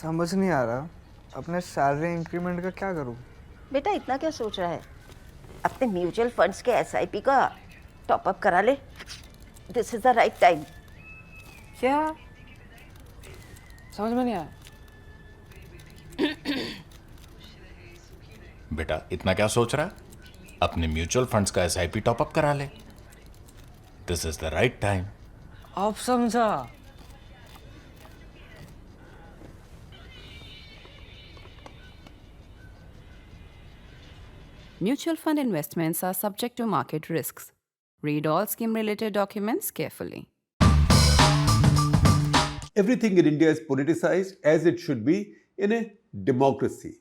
समझ नहीं आ रहा अपने सैलरी इंक्रीमेंट का क्या करूं। बेटा इतना क्या सोच रहा है? अपने म्यूचुअल फंड्स के एसआईपी का टॉप अप करा ले। This is the right time. क्या? समझ में नहीं आया। बेटा इतना क्या सोच रहा है? अपने म्यूचुअल फंड्स का एसआईपी टॉपअप करा ले। This is the right time. अब समझा। Mutual fund investments are subject to market risks. Read all scheme-related documents carefully. Everything in India is politicized, as it should be in a democracy.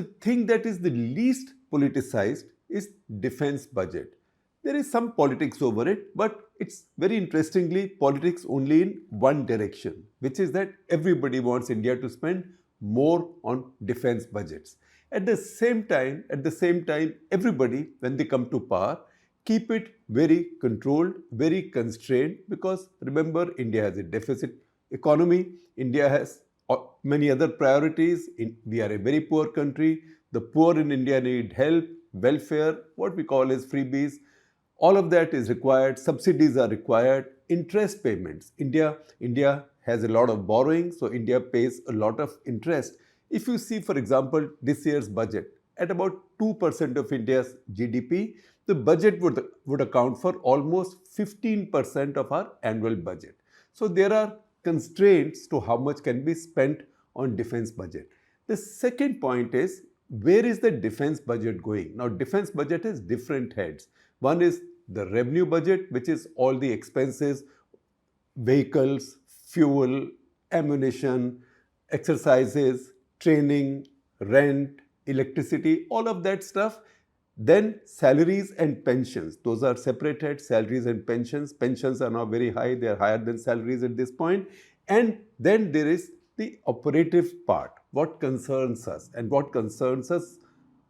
The thing that is the least politicized is defense budget. There is some politics over it, but it's very interestingly politics only in one direction, which is that everybody wants India to spend more on defense budgets. At the same time, everybody, when they come to power, keep it very controlled, very constrained, because remember, India has a deficit economy. India has many other priorities. We are a very poor country. The poor in India need help, welfare, what we call as freebies. All of that is required. Subsidies are required. Interest payments. India has a lot of borrowing, so India pays a lot of interest. If you see, for example, this year's budget, at about 2% of India's GDP, the budget would account for almost 15% of our annual budget. So there are constraints to how much can be spent on defense budget. The second point is, where is the defense budget going? Now, defense budget has different heads. One is the revenue budget, which is all the expenses, vehicles, fuel, ammunition, exercises, training, rent, electricity, all of that stuff. Then salaries and pensions. Those are separate heads, salaries and pensions. Pensions are now very high. They are higher than salaries at this point. And then there is the operative part, what concerns us and what concerns us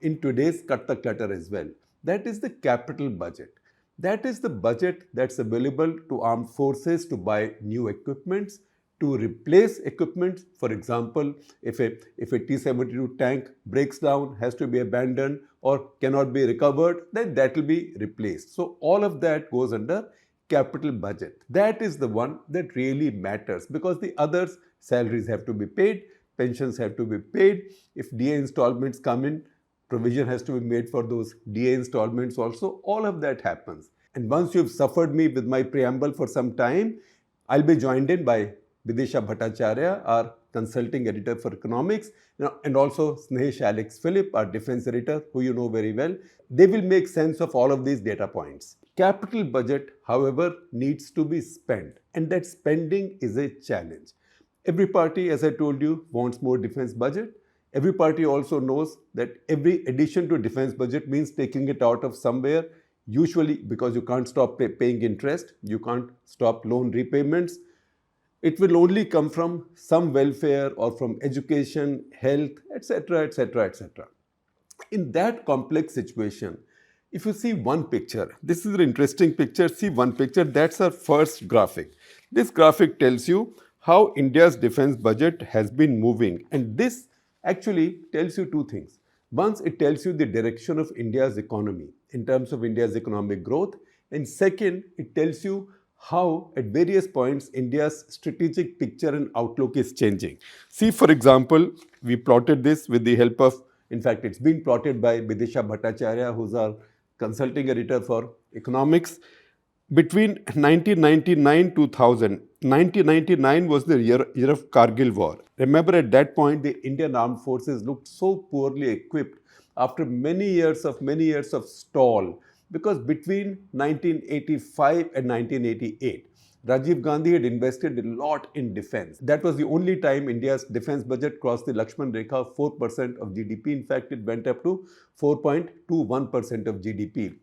in today's cut the clutter as well. That is the capital budget. That is the budget that's available to armed forces to buy new equipments, to replace equipment. For example, if a T-72 tank breaks down, has to be abandoned or cannot be recovered, then that will be replaced. So all of that goes under capital budget. That is the one that really matters, because the others, salaries have to be paid, pensions have to be paid. If DA installments come in, provision has to be made for those DA installments also. All of that happens. And once you've suffered me with my preamble for some time, I'll be joined in by Bidisha Bhattacharya, our consulting editor for economics, and also Snehesh Alex Philip, our defense editor, who you know very well. They will make sense of all of these data points. Capital budget, however, needs to be spent, and that spending is a challenge. Every party, as I told you, wants more defense budget. Every party also knows that every addition to defense budget means taking it out of somewhere, usually because you can't stop paying interest, you can't stop loan repayments. It will only come from some welfare or from education, health, etc., etc., etc. In that complex situation, if you see one picture, this is an interesting picture. See one picture, that's our first graphic. This graphic tells you how India's defense budget has been moving, and this actually tells you two things. Once, it tells you the direction of India's economy in terms of India's economic growth, and second, it tells you how at various points India's strategic picture and outlook is changing. See, for example, we plotted this with the help of, in fact, it's been plotted by Bidisha Bhattacharya, who's our consulting editor for economics. Between 1999 2000, 1999 was the year of Kargil war. Remember, at that point, the Indian armed forces looked so poorly equipped after many years of stall, because between 1985 and 1988, Rajiv Gandhi had invested a lot in defense. That was the only time India's defense budget crossed the Lakshman Rekha of 4% of GDP. In fact, it went up to 4.21% of GDP.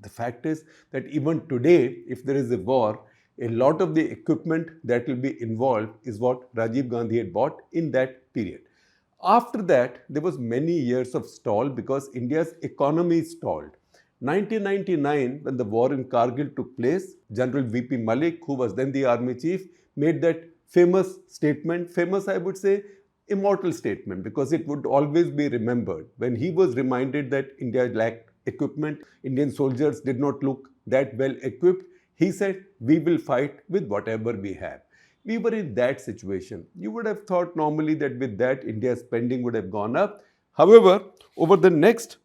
The fact is that even today, if there is a war, a lot of the equipment that will be involved is what Rajiv Gandhi had bought in that period. After that, there was many years of stall because India's economy stalled. 1999, when the war in Kargil took place, General V.P. Malik, who was then the army chief, made that famous statement, famous I would say, immortal statement because it would always be remembered. When he was reminded that India lacked equipment, Indian soldiers did not look that well equipped, he said, "We will fight with whatever we have." We were in that situation. You would have thought normally that with that, India's spending would have gone up. However, over the next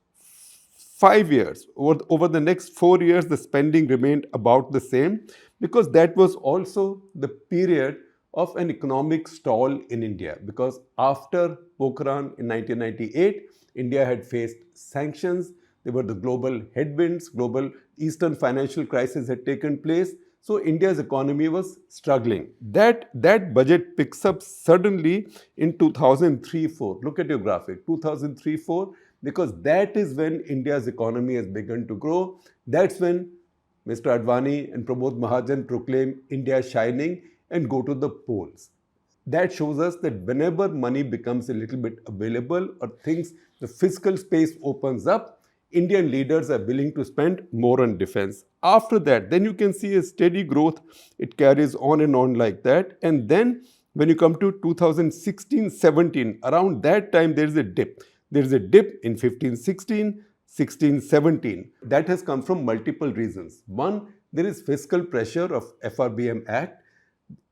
5 years, over the next 4 years, the spending remained about the same because that was also the period of an economic stall in India. Because after Pokhran in 1998, India had faced sanctions. There were the global headwinds, global Eastern financial crisis had taken place. So India's economy was struggling. That budget picks up suddenly in 2003-4. Look at your graphic, 2003-4, because that is when India's economy has begun to grow. That's when Mr. Advani and Pramod Mahajan proclaim India shining and go to the polls. That shows us that whenever money becomes a little bit available or things, the fiscal space opens up, Indian leaders are willing to spend more on defense. After that, then you can see a steady growth. It carries on and on like that. And then when you come to 2016-17, around that time, there is a dip. There is a dip in 15-16, 16-17. That has come from multiple reasons. One, there is fiscal pressure of FRBM Act.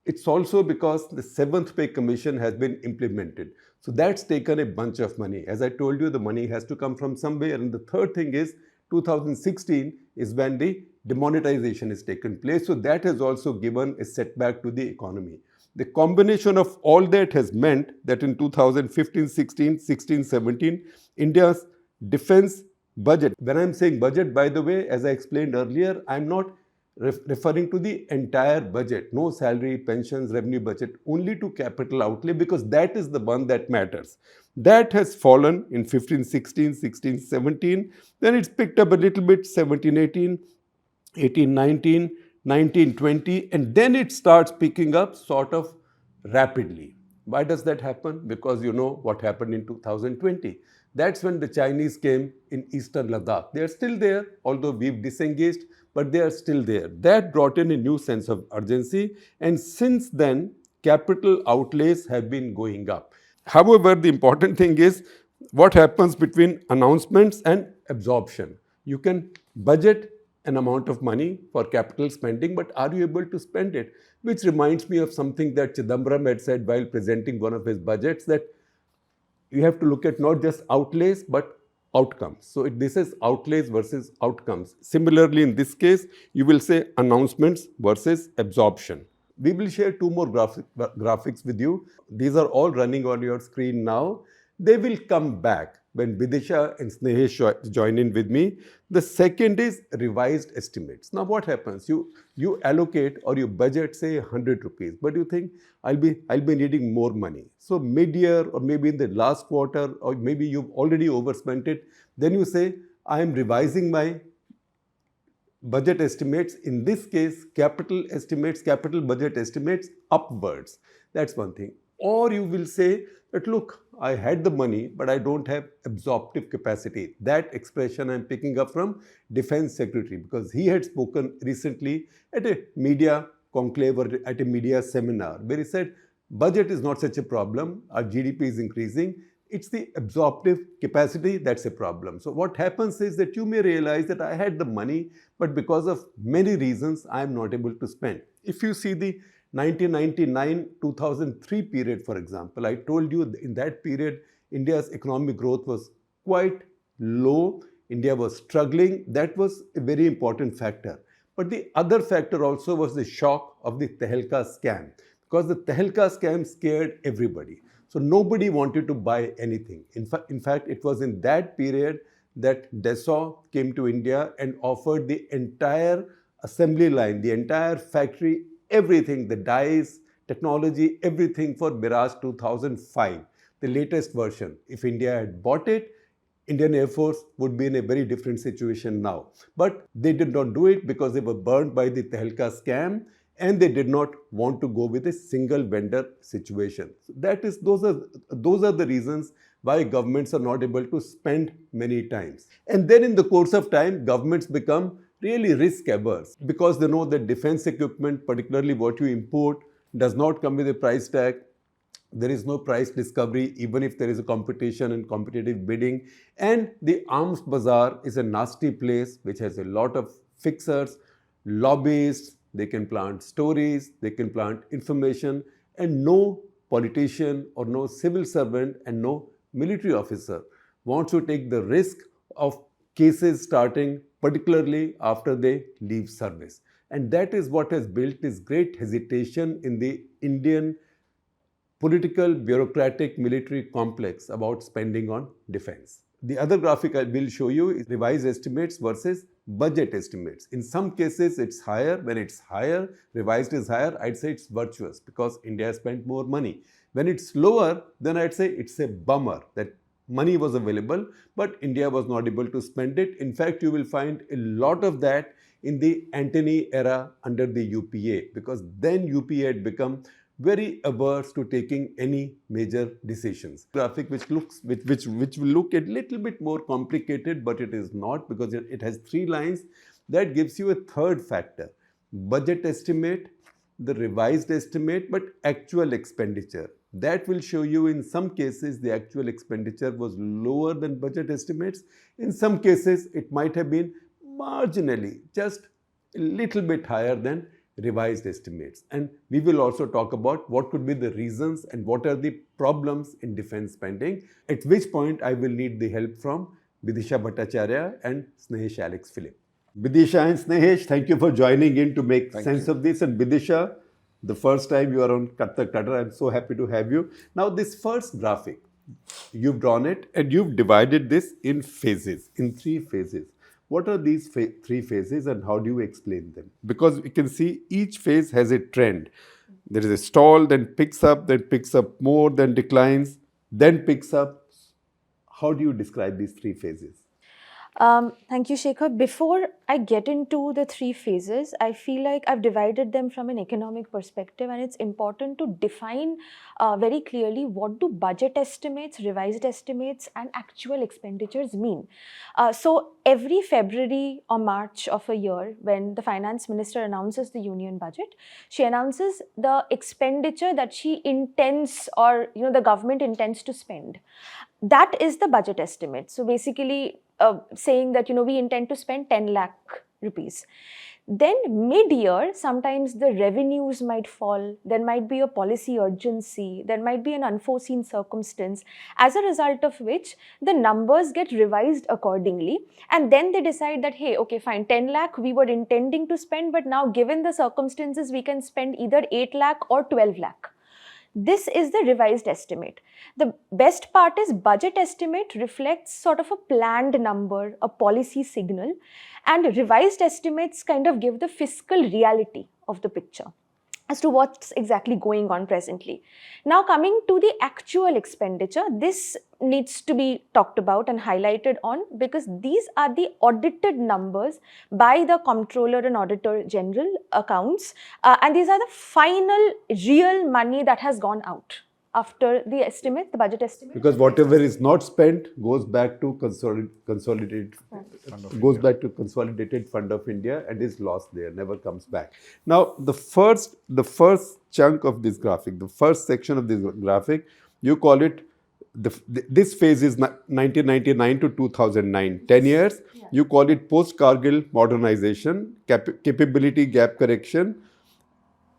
It's also because the 7th Pay Commission has been implemented. So that's taken a bunch of money. As I told you, the money has to come from somewhere. And the third thing is 2016 is when the demonetization has taken place. So that has also given a setback to the economy. The combination of all that has meant that in 2015-16, 16-17, India's defense budget, when I'm saying budget, by the way, as I explained earlier, I'm not referring to the entire budget, no salary, pensions, revenue budget, only to capital outlay, because that is the one that matters. That has fallen in 15-16, 16-17, then it's picked up a little bit 17-18, 18-19, 19-20, and then it starts picking up sort of rapidly. Why does that happen? Because you know what happened in 2020. That's when the Chinese came in eastern Ladakh. They are still there, although we've disengaged, but they are still there. That brought in a new sense of urgency, and since then, capital outlays have been going up. However, the important thing is what happens between announcements and absorption. You can budget an amount of money for capital spending, but are you able to spend it? Which reminds me of something that Chidambaram had said while presenting one of his budgets, that you have to look at not just outlays, but outcomes. So this is outlays versus outcomes. Similarly, in this case, you will say announcements versus absorption. We will share two more graphics with you. These are all running on your screen now. They will come back when Bidisha and Snehesh join in with me. The second is revised estimates. Now what happens? You allocate or you budget say 100 rupees, but you think I'll be needing more money. So mid-year or maybe in the last quarter, or maybe you've already overspent it, then you say I am revising my budget estimates, in this case capital budget estimates upwards. That's one thing. Or you will say that look, I had the money, but I don't have absorptive capacity. That expression I'm picking up from Defense Secretary, because he had spoken recently at a media conclave or at a media seminar where he said, budget is not such a problem, our GDP is increasing, it's the absorptive capacity that's a problem. So what happens is that you may realize that I had the money, but because of many reasons, I am not able to spend. If you see the 1999-2003 period, for example, I told you in that period, India's economic growth was quite low. India was struggling. That was a very important factor. But the other factor also was the shock of the Tehelka scam, because the Tehelka scam scared everybody. So nobody wanted to buy anything. In fact, it was in that period that Dassault came to India and offered the entire assembly line, the entire factory, everything, the dies, technology, everything for Mirage 2005, the latest version. If India had bought it, Indian Air Force would be in a very different situation now. But they did not do it because they were burned by the Tehelka scam, and they did not want to go with a single vendor situation. So those are the reasons why governments are not able to spend many times. And then in the course of time, governments become really risk averse because they know that defense equipment, particularly what you import, does not come with a price tag. There is no price discovery, even if there is a competition and competitive bidding. And the arms bazaar is a nasty place which has a lot of fixers, lobbyists. They can plant stories, they can plant information, and no politician or no civil servant and no military officer wants to take the risk of cases starting, particularly after they leave service. And that is what has built this great hesitation in the Indian political, bureaucratic, military complex about spending on defense. The other graphic I will show you is revised estimates versus budget estimates. In some cases, it's higher. When it's higher, revised is higher, I'd say it's virtuous because India spent more money. When it's lower, then I'd say it's a bummer that money was available, but India was not able to spend it. In fact, you will find a lot of that in the Antony era under the UPA, because then UPA had become very averse to taking any major decisions. Graphic which will look a little bit more complicated, but it is not, because it has 3 lines. That gives you a third factor: budget estimate, the revised estimate, but actual expenditure. That will show you in some cases the actual expenditure was lower than budget estimates. In some cases it might have been marginally, just a little bit higher than revised estimates. And we will also talk about what could be the reasons and what are the problems in defense spending, at which point I will need the help from Bidisha Bhattacharya and Snehesh Alex Philip. Bidisha and Snehesh, thank you for joining in to make sense of this. And Bidisha, the first time you are on Cut the Cutter, I'm so happy to have you. Now this first graphic, you've drawn it and you've divided this in phases, in 3 phases. What are these 3 phases and how do you explain them? Because you can see each phase has a trend. There is a stall, then picks up more, then declines, then picks up. How do you describe these 3 phases? Thank you, Shekhar. Before I get into the 3 phases, I feel like I've divided them from an economic perspective, and it's important to define very clearly what do budget estimates, revised estimates, and actual expenditures mean. So every February or March of a year, when the finance minister announces the union budget, she announces the expenditure that she intends, or the government intends to spend. That is the budget estimate. So basically saying that we intend to spend 10 lakh rupees. Then mid-year, sometimes the revenues might fall, there might be a policy urgency, there might be an unforeseen circumstance, as a result of which the numbers get revised accordingly, and then they decide that, hey, okay, fine, 10 lakh we were intending to spend, but now given the circumstances we can spend either 8 lakh or 12 lakh. This is the revised estimate. The best part is budget estimate reflects sort of a planned number, a policy signal, and revised estimates kind of give the fiscal reality of the picture as to what's exactly going on presently. Now coming to the actual expenditure, this needs to be talked about and highlighted on, because these are the audited numbers by the Comptroller and Auditor General accounts, and these are the final real money that has gone out after the estimate, the budget estimate. Because whatever is not spent goes back to consolidated fund of India and is lost there, never comes back. Now the first chunk of this graphic, the first section of this graphic, you call it this phase is 1999 to 2009, 10 years. Yeah. You call it Post-Kargil modernization, capability gap correction,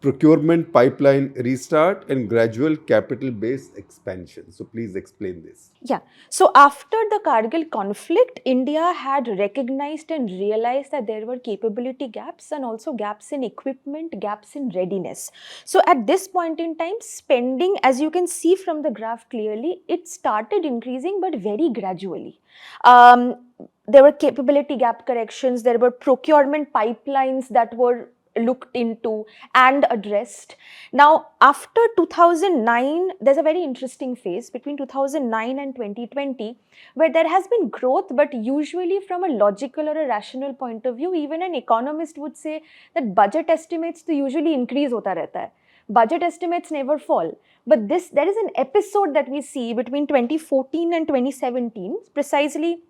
procurement pipeline restart, and gradual capital base expansion. So please explain this. Yeah. So after the Kargil conflict, India had recognized and realized that there were capability gaps and also gaps in equipment, gaps in readiness. So at this point in time, spending, as you can see from the graph clearly, it started increasing but very gradually. There were capability gap corrections, there were procurement pipelines that were looked into and addressed. Now, after 2009, there's a very interesting phase between 2009 and 2020 where there has been growth, but usually from a logical or a rational point of view. Even an economist would say that budget estimates to usually increase hota rehta hai. Budget estimates never fall. But there is an episode that we see between 2014 and 2017, precisely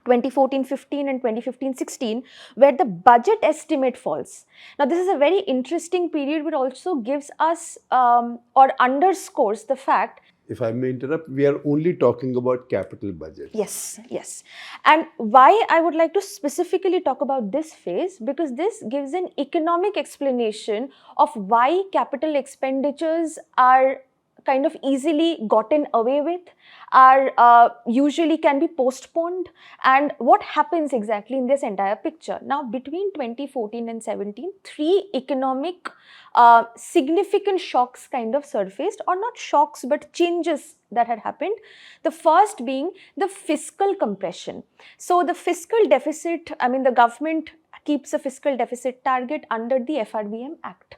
2014-15 and 2015-16, where the budget estimate falls. Now, this is a very interesting period, but also gives us or underscores the fact. If I may interrupt, we are only talking about capital budgets. Yes, yes. And why I would like to specifically talk about this phase, because this gives an economic explanation of why capital expenditures are kind of easily gotten away with, are usually can be postponed, and what happens exactly in this entire picture. Now, between 2014 and 17, three economic significant shocks kind of surfaced, or not shocks but changes that had happened. The first being the fiscal compression. So the fiscal deficit, I mean the government keeps a fiscal deficit target under the FRBM Act.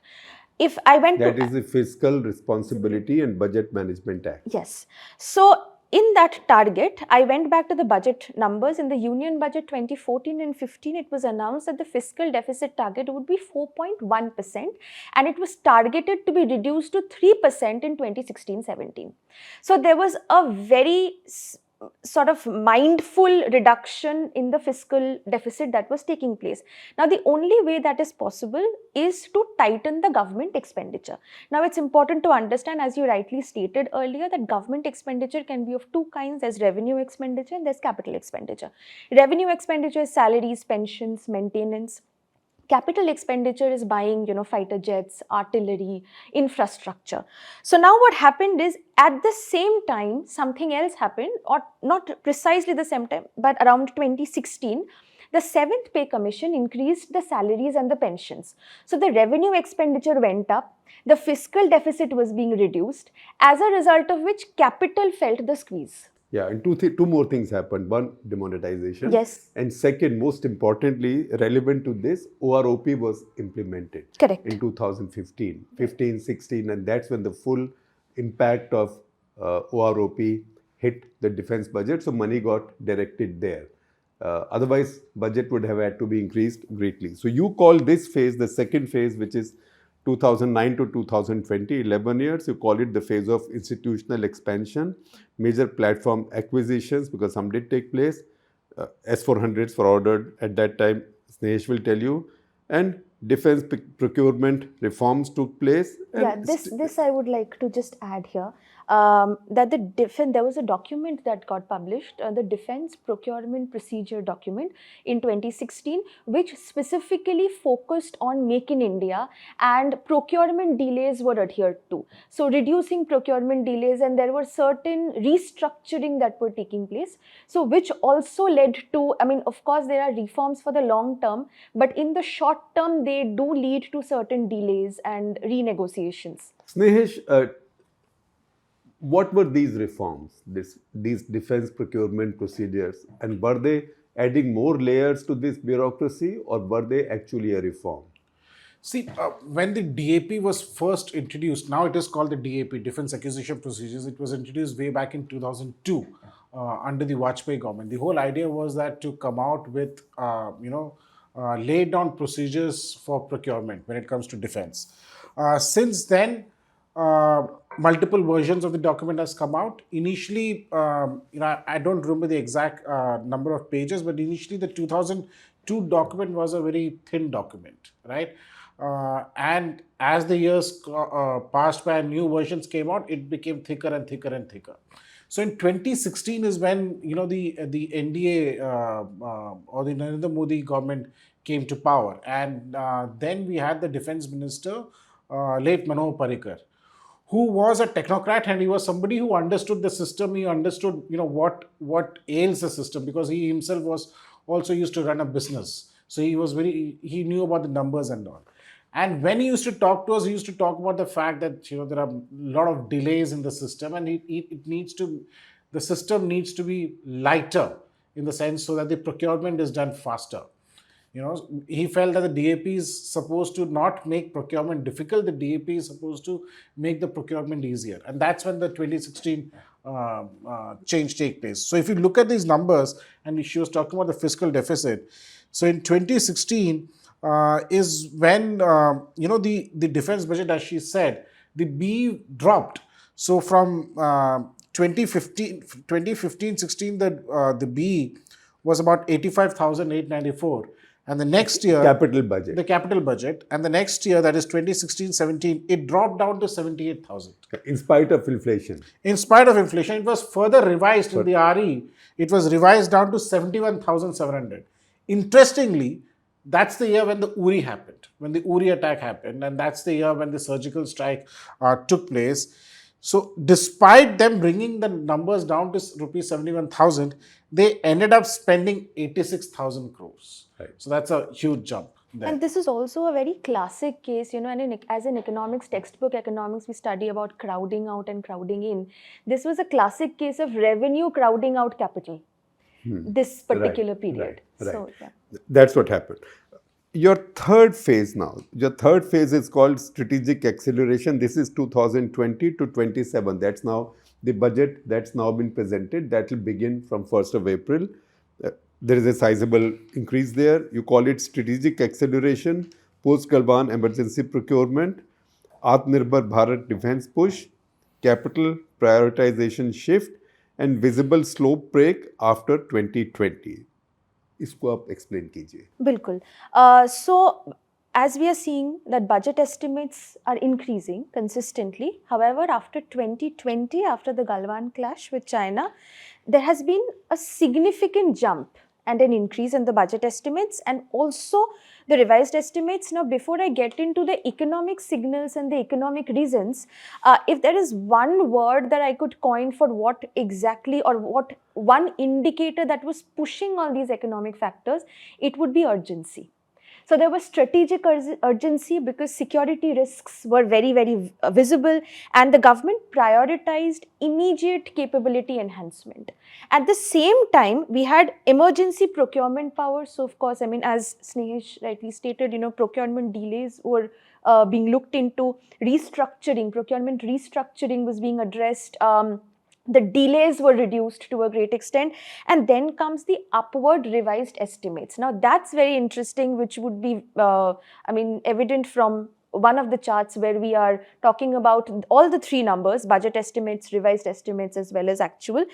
If I went That to is the Fiscal Responsibility and Budget Management Act. Yes. So in that target, I went back to the budget numbers. In the Union Budget 2014 and 15, it was announced that the fiscal deficit target would be 4.1%, and it was targeted to be reduced to 3% in 2016-17. So there was a very sort of mindful reduction in the fiscal deficit that was taking place. Now, the only way that is possible is to tighten the government expenditure. Now, it's important to understand, as you rightly stated earlier, that government expenditure can be of two kinds. There's revenue expenditure and there's capital expenditure. Revenue expenditure is salaries, pensions, maintenance. Capital expenditure is buying, fighter jets, artillery, infrastructure. So now what happened is, at the same time, something else happened, or not precisely the same time, but around 2016, the 7th Pay Commission increased the salaries and the pensions. So the revenue expenditure went up, the fiscal deficit was being reduced, as a result of which capital felt the squeeze. Yeah, and two more things happened. One, demonetization. Yes. And second, most importantly, relevant to this, OROP was implemented. Correct. In 2015, 15, 16, and that's when the full impact of OROP hit the defense budget. So money got directed there. Otherwise, budget would have had to be increased greatly. So you call this phase the second phase, which is 2009 to 2020, 11 years, you call it the phase of institutional expansion, major platform acquisitions, because some did take place. S-400s were ordered at that time, Snehesh will tell you, and defense procurement reforms took place. And this I would like to just add here, that there was a document that got published, the Defense Procurement Procedure document in 2016, which specifically focused on Make in India, and procurement delays were adhered to. So reducing procurement delays, and there were certain restructuring that were taking place. So which also led to, I mean, of course, there are reforms for the long term, but in the short term, they do lead to certain delays and renegotiations. Snehesh, what were these reforms, these defense procurement procedures, and were they adding more layers to this bureaucracy, or were they actually a reform? See, when the DAP was first introduced, now it is called the DAP, Defense Acquisition Procedures. It was introduced way back in 2002 under the Vajpayee government. The whole idea was that to come out with, laid down procedures for procurement when it comes to defense. Since then, multiple versions of the document has come out. Initially, I don't remember the exact number of pages, but initially the 2002 document was a very thin document, right? And as the years passed by and new versions came out, it became thicker and thicker and thicker. So in 2016 is when the NDA or the Narendra Modi government came to power, and then we had the defense minister, late Manohar Parrikar, who was a technocrat, and he was somebody who understood the system. He understood what ails the system, because he himself was also used to run a business. So he knew about the numbers and all. And when he used to talk to us, he used to talk about the fact that there are a lot of delays in the system, and the system needs to be lighter in the sense so that the procurement is done faster. He felt that the DAP is supposed to not make procurement difficult. The DAP is supposed to make the procurement easier, and that's when the 2016 change take place. So if you look at these numbers, and she was talking about the fiscal deficit. So in 2016. Is when the defense budget, as she said, the B dropped. So from 2015-16, the B was about 85,894. And the next year, Capital budget. the capital budget, and the next year, that is 2016-17, it dropped down to 78,000. In spite of inflation. In spite of inflation, it was further revised in the RE. It was revised down to 71,700. Interestingly, that's the year when the Uri happened, when the Uri attack happened, and that's the year when the surgical strike took place. So despite them bringing the numbers down to rupees 71,000, they ended up spending 86,000 crores. Right. So that's a huge jump there. And this is also a very classic case, you know, and as in economics, textbook economics, we study about crowding out and crowding in. This was a classic case of revenue crowding out capital, this particular period. Right. So, yeah. That's what happened. Your third phase now, your third phase is called strategic acceleration. This is 2020 to 27. That's now the budget that's now been presented. That will begin from 1st of April. There is a sizable increase there. You call it strategic acceleration, post-Galwan emergency procurement, Atmanirbhar Bharat defense push, capital prioritization shift, and visible slope break after 2020. इसको आप explain कीजिए. Bilkul. So, as we are seeing that budget estimates are increasing consistently. However, after 2020, after the Galwan clash with China, there has been a significant jump and an increase in the budget estimates and also the revised estimates. Now, before I get into the economic signals and the economic reasons, if there is one word that I could coin for what exactly or what one indicator that was pushing all these economic factors, it would be urgency. So there was strategic urgency because security risks were very, very visible and the government prioritized immediate capability enhancement. At the same time, we had emergency procurement power. So of course, I mean, as Snehesh rightly stated, you know, procurement delays were being looked into, restructuring, procurement restructuring was being addressed. The delays were reduced to a great extent, and then comes the upward revised estimates. Now that's very interesting, which would be, evident from one of the charts where we are talking about all the three numbers, budget estimates, revised estimates, as well as actual.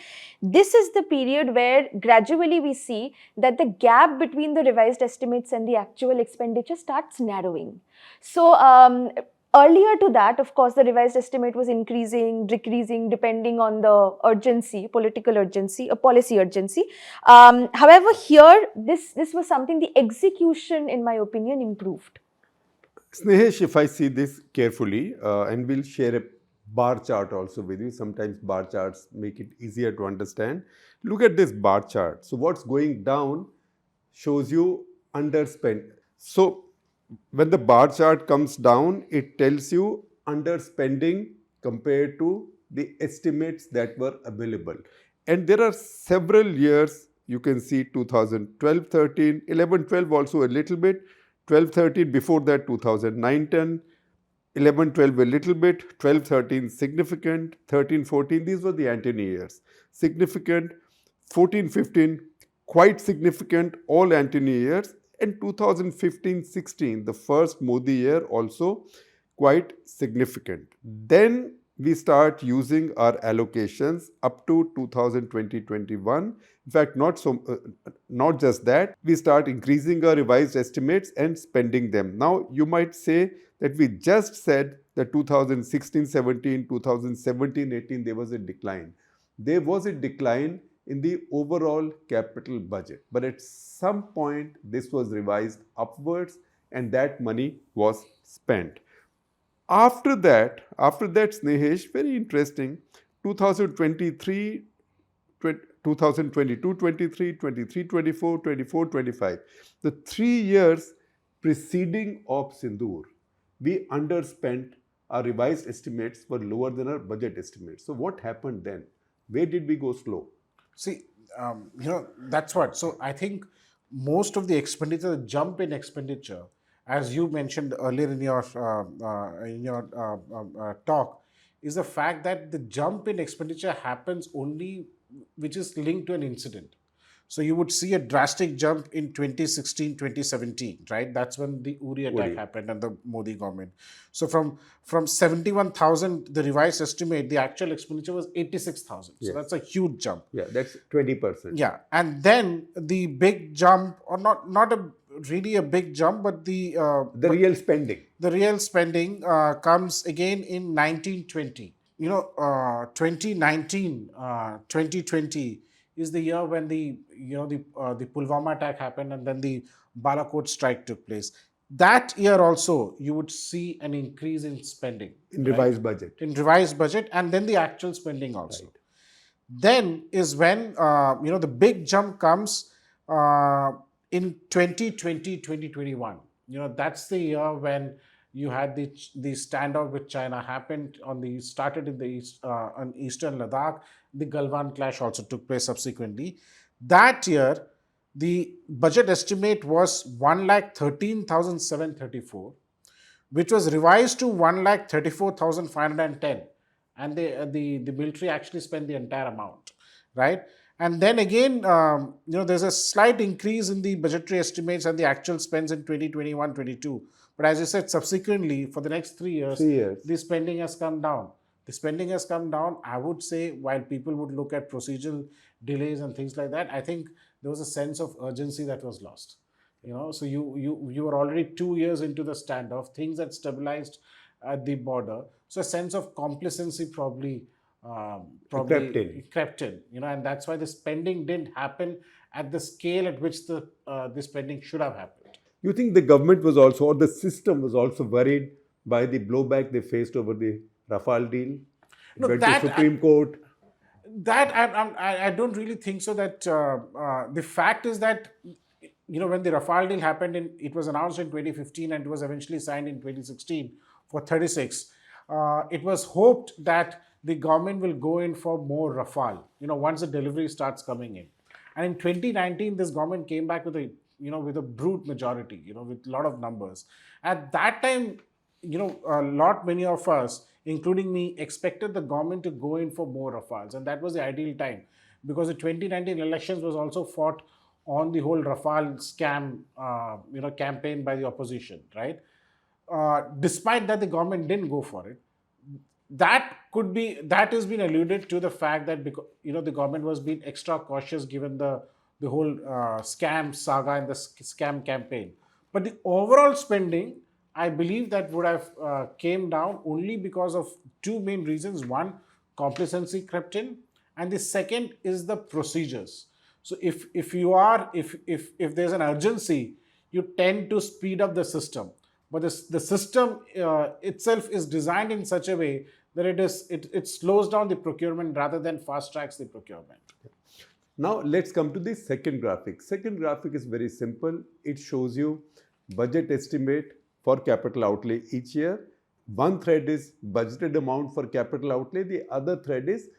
This is the period where gradually we see that the gap between the revised estimates and the actual expenditure starts narrowing. So, earlier to that, of course, the revised estimate was increasing, decreasing, depending on the urgency, political urgency, policy urgency. However, here, this was something, the execution, in my opinion, improved. Snehesh, if I see this carefully, and we'll share a bar chart also with you. Sometimes bar charts make it easier to understand. Look at this bar chart. So what's going down shows you underspend. So when the bar chart comes down, it tells you underspending compared to the estimates that were available. And there are several years, you can see 2012-13, 11-12 also a little bit, 12-13 before that 2009-10, 11-12 a little bit, 12-13 significant, 13-14, these were the Antony years. Significant, 14-15 quite significant, all Antony years. And 2015-16, the first Modi year, also quite significant. Then we start using our allocations up to 2020-21. In fact, not just that, we start increasing our revised estimates and spending them. Now, you might say that we just said that 2016-17, 2017-18, there was a decline. There was a decline in the overall capital budget. But at some point, this was revised upwards and that money was spent. After that, Snehesh, very interesting, 2023, 2022, 23, 23, 24, 24, 25. The 3 years preceding Op Sindoor, we underspent. Our revised estimates were lower than our budget estimates. So what happened then? Where did we go slow? See, that's what. So I think most of the expenditure, the jump in expenditure, as you mentioned earlier in your talk, is the fact that the jump in expenditure happens only which is linked to an incident. So you would see a drastic jump in 2016, 2017, right? That's when the Uri attack Uri. happened and the Modi government. So from 71,000, the revised estimate, the actual expenditure was 86,000. So Yes. that's a huge jump. Yeah, that's 20%. Yeah, and then the big jump, or not a really a big jump, but the Real spending. the real spending comes again in 1920. 2019, 2020 is the year when the Pulwama attack happened and then the Balakot strike took place. That year also, you would see an increase in spending. In revised budget. In revised budget, and then the actual spending also. Right. Then is when the big jump comes in 2020, 2021. That's the year when you had the standoff with China happened started in the east, on eastern Ladakh. The Galwan clash also took place subsequently. That year, the budget estimate was 1,13,734, which was revised to 1,34,510, and the military actually spent the entire amount, right? And then again, there's a slight increase in the budgetary estimates and the actual spends in 2021, 22. But as I said, subsequently, for the next 3 years, the spending has come down. The spending has come down. I would say, while people would look at procedural delays and things like that, I think there was a sense of urgency that was lost. So you were already 2 years into the standoff. Things had stabilized at the border. So a sense of complacency probably crept in. And that's why the spending didn't happen at the scale at which the spending should have happened. You think the government was also, or the system was also worried by the blowback they faced over the Rafale deal? No, went that to Supreme Court. That I don't really think so. That the fact is that when the Rafale deal happened, it was announced in 2015 and it was eventually signed in 2016 for 36. It was hoped that the government will go in for more Rafale. Once the delivery starts coming in, and in 2019, this government came back with a brute majority. With a lot of numbers. At that time, many of us, including me, expected the government to go in for more Rafales, and that was the ideal time, because the 2019 elections was also fought on the whole Rafale scam, campaign by the opposition, right? Despite that, the government didn't go for it. That has been alluded to the fact that because the government was being extra cautious given the whole scam saga and the scam campaign. But the overall spending, I believe that would have came down only because of two main reasons. One, complacency crept in, and the second is the procedures. So if there's an urgency, you tend to speed up the system. But the system itself is designed in such a way that it slows down the procurement rather than fast tracks the procurement. Now let's come to the second graphic. Second graphic is very simple. It shows you budget estimate for capital outlay each year. One thread is budgeted amount for capital outlay. The other thread is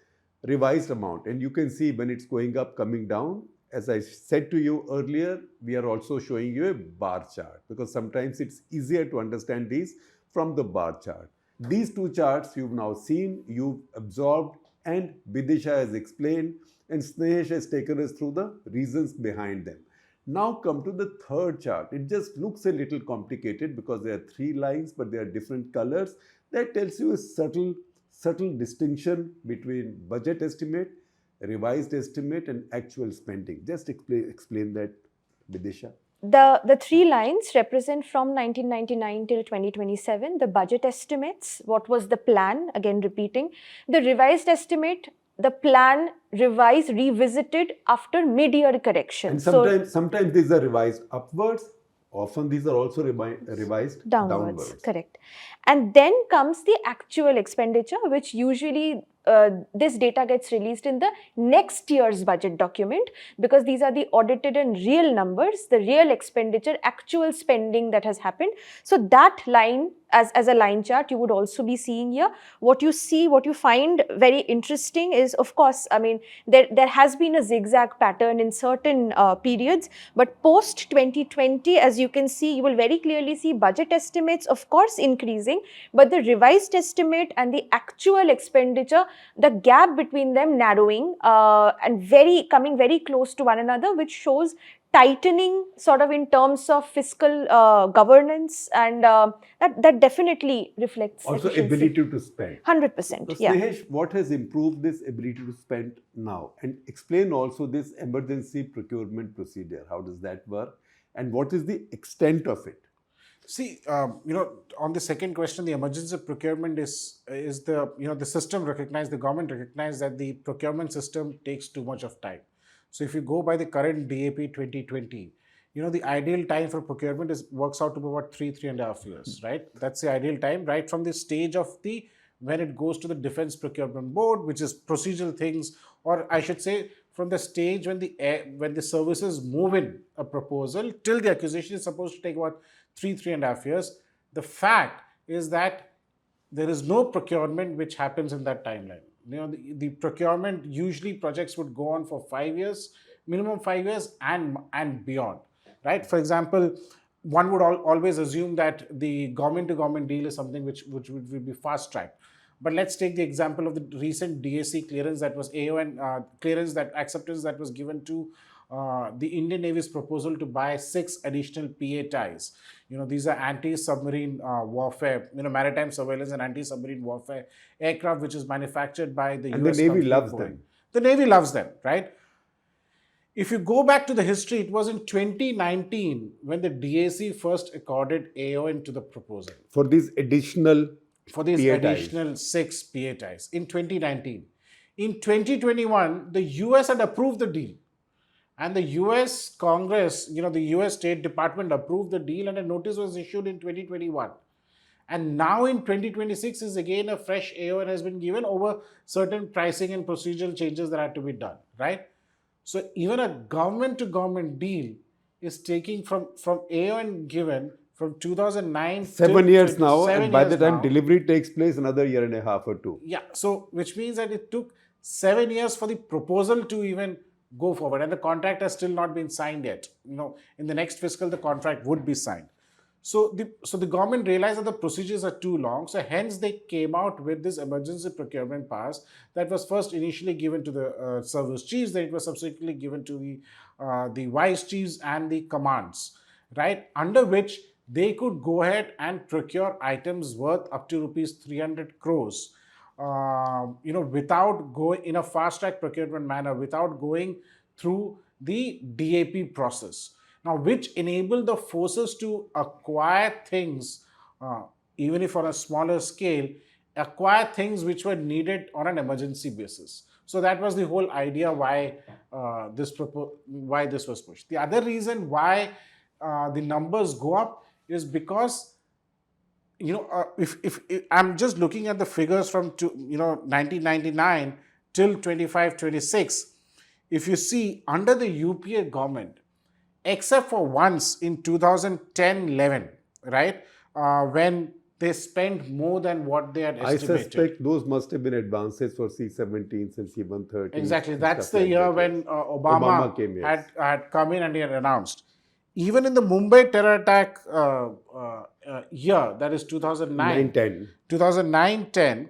revised amount. And you can see when it's going up, coming down. As I said to you earlier, we are also showing you a bar chart because sometimes it's easier to understand these from the bar chart. These two charts you've now seen, you've absorbed, and Bidisha has explained, and Snehesh has taken us through the reasons behind them. Now come to the third chart. It just looks a little complicated because there are 3 lines, but they are different colors. That tells you a subtle distinction between budget estimate, revised estimate, and actual spending. Just explain that, Bidisha. The 3 lines represent from 1999 till 2027, the budget estimates, what was the plan, again repeating, the revised estimate, the plan revised, revisited after mid-year correction. And sometimes these are revised upwards, often these are also revised downwards. Correct. And then comes the actual expenditure, which usually this data gets released in the next year's budget document because these are the audited and real numbers, the real expenditure, actual spending that has happened. So that line as a line chart you would also be seeing here. What you find very interesting is, of course, I mean, there has been a zigzag pattern in certain periods, but post 2020, as you can see, you will very clearly see budget estimates, of course, increasing, but the revised estimate and the actual expenditure the gap between them narrowing and coming very close to one another, which shows tightening sort of in terms of fiscal governance, and that definitely reflects Also, efficiency. ability to spend. 100%. So, Yeah. Snehesh, what has improved this ability to spend now? And explain also this emergency procurement procedure. How does that work? And what is the extent of it? See, on the second question, the emergency procurement is the the system recognized, the government recognized that the procurement system takes too much of time. So if you go by the current DAP 2020, the ideal time for procurement works out to be about 3.5 years, right? That's the ideal time, right from the stage of when it goes to the Defense Procurement Board, which is procedural things, or I should say, from the stage when the services move in a proposal till the acquisition is supposed to take about 3.5 years. The fact is that there is no procurement which happens in that timeline. The procurement, usually projects would go on for 5 years, minimum 5 years and beyond, right? For example, one would always assume that the government to government deal is something which would be fast tracked. But let's take the example of the recent DAC clearance that was AON clearance, that acceptance that was given to the Indian Navy's proposal to buy 6 additional PA ties. These are anti-submarine warfare, maritime surveillance and anti-submarine warfare aircraft, which is manufactured by the US. And the Navy company loves Boeing. them. The Navy loves them, right? If you go back to the history, it was in 2019 when the DAC first accorded AON to the proposal. For these additional For these PA ties. additional 6 PA ties in 2019. In 2021, the US had approved the deal. And the US Congress, the US State Department approved the deal, and a notice was issued in 2021. And now in 2026 is again a fresh AON has been given over certain pricing and procedural changes that had to be done, right? So even a government to government deal is taking from AON given from 2009 7 years now, 7 and by the years time now. delivery takes place, another 1.5 years or 2. Yeah, so which means that it took 7 years for the proposal to even go forward, and the contract has still not been signed yet. In the next fiscal, the contract would be signed. So the government realized that the procedures are too long, so hence they came out with this emergency procurement pass that was first initially given to the service chiefs, then it was subsequently given to the vice chiefs and the commands, right? Under which they could go ahead and procure items worth up to rupees 300 crores. Without going in a fast track procurement manner, without going through the DAP process. Now, which enable the forces to acquire things, even if on a smaller scale, acquire things which were needed on an emergency basis. So that was the whole idea why this was pushed. The other reason why the numbers go up is because if I'm just looking at the figures from 1999 till 25-26, if you see under the UPA government, except for once in 2010-11, right, when they spent more than what they had estimated. I suspect those must have been advances for C-17s and C-130s. Exactly, that's the year when Obama came, yes. had come in and he had announced. Even in the Mumbai terror attack year, that is 2009-10,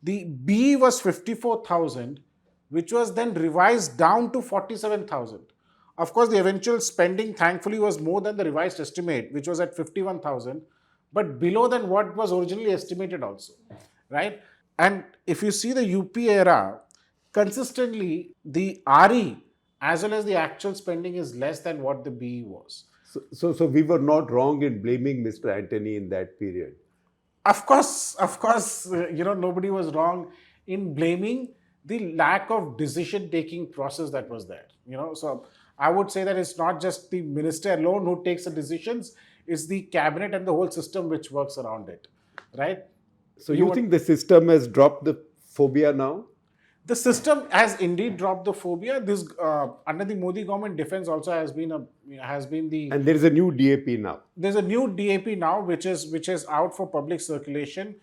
the B was 54,000, which was then revised down to 47,000. Of course, the eventual spending, thankfully, was more than the revised estimate, which was at 51,000, but below than what was originally estimated also, right? And if you see the UP era, consistently, the RE as well as the actual spending is less than what the BE was. So we were not wrong in blaming Mr. Antony in that period. Of course, nobody was wrong in blaming the lack of decision-taking process that was there. So I would say that it's not just the minister alone who takes the decisions, it's the cabinet and the whole system which works around it, right? So you think the system has dropped the phobia now? The system has indeed dropped the phobia. This under the Modi government, defense also has been the. And there is a new DAP now. There's a new DAP now, which is out for public circulation.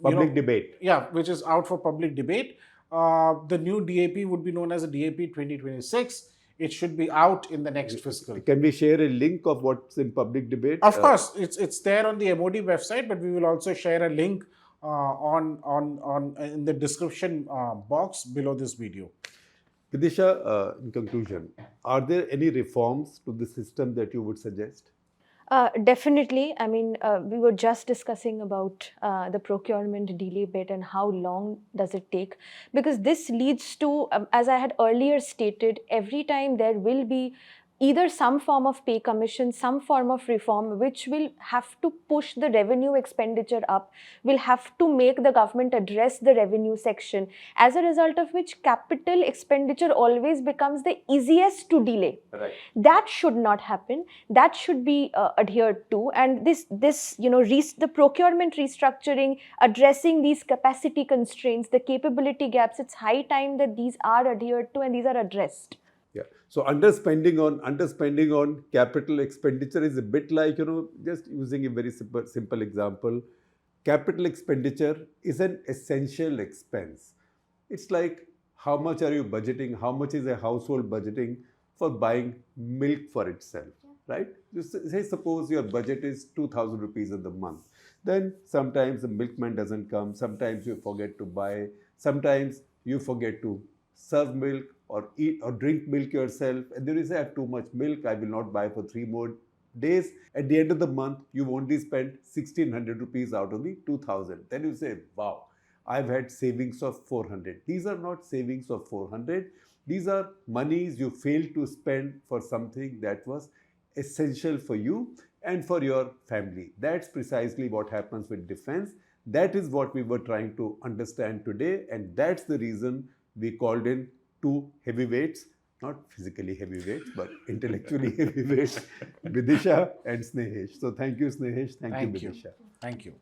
Public debate. Yeah, which is out for public debate. The new DAP would be known as a DAP 2026. It should be out in the next fiscal. Can we share a link of what's in public debate? Of course, it's there on the MOD website, but we will also share a link on in the description box below this video. Bidisha, in conclusion, are there any reforms to the system that you would suggest? Definitely. I mean, we were just discussing about the procurement delay bit and how long does it take, because this leads to, as I had earlier stated, every time there will be either some form of pay commission, some form of reform, which will have to push the revenue expenditure up, will have to make the government address the revenue section, as a result of which capital expenditure always becomes the easiest to delay. Right. That should not happen. That should be adhered to. And this the procurement restructuring, addressing these capacity constraints, the capability gaps, it's high time that these are adhered to and these are addressed. Yeah. So underspending on capital expenditure is a bit like, just using a very simple example. Capital expenditure is an essential expense. It's like, how much are you budgeting? How much is a household budgeting for buying milk for itself, right? Say suppose your budget is 2,000 rupees in the month. Then sometimes the milkman doesn't come. Sometimes you forget to buy. Sometimes you forget to serve milk or eat or drink milk yourself. And then you say, I have too much milk. I will not buy for 3 more days. At the end of the month, you've only spent 1,600 rupees out of the 2,000. Then you say, wow, I've had savings of 400. These are not savings of 400. These are monies you failed to spend for something that was essential for you and for your family. That's precisely what happens with defense. That is what we were trying to understand today, and that's the reason we called in 2 heavyweights, not physically heavyweights, but intellectually heavyweights, Bidisha and Snehesh. So thank you, Snehesh. Thank you, Bidisha. Thank you.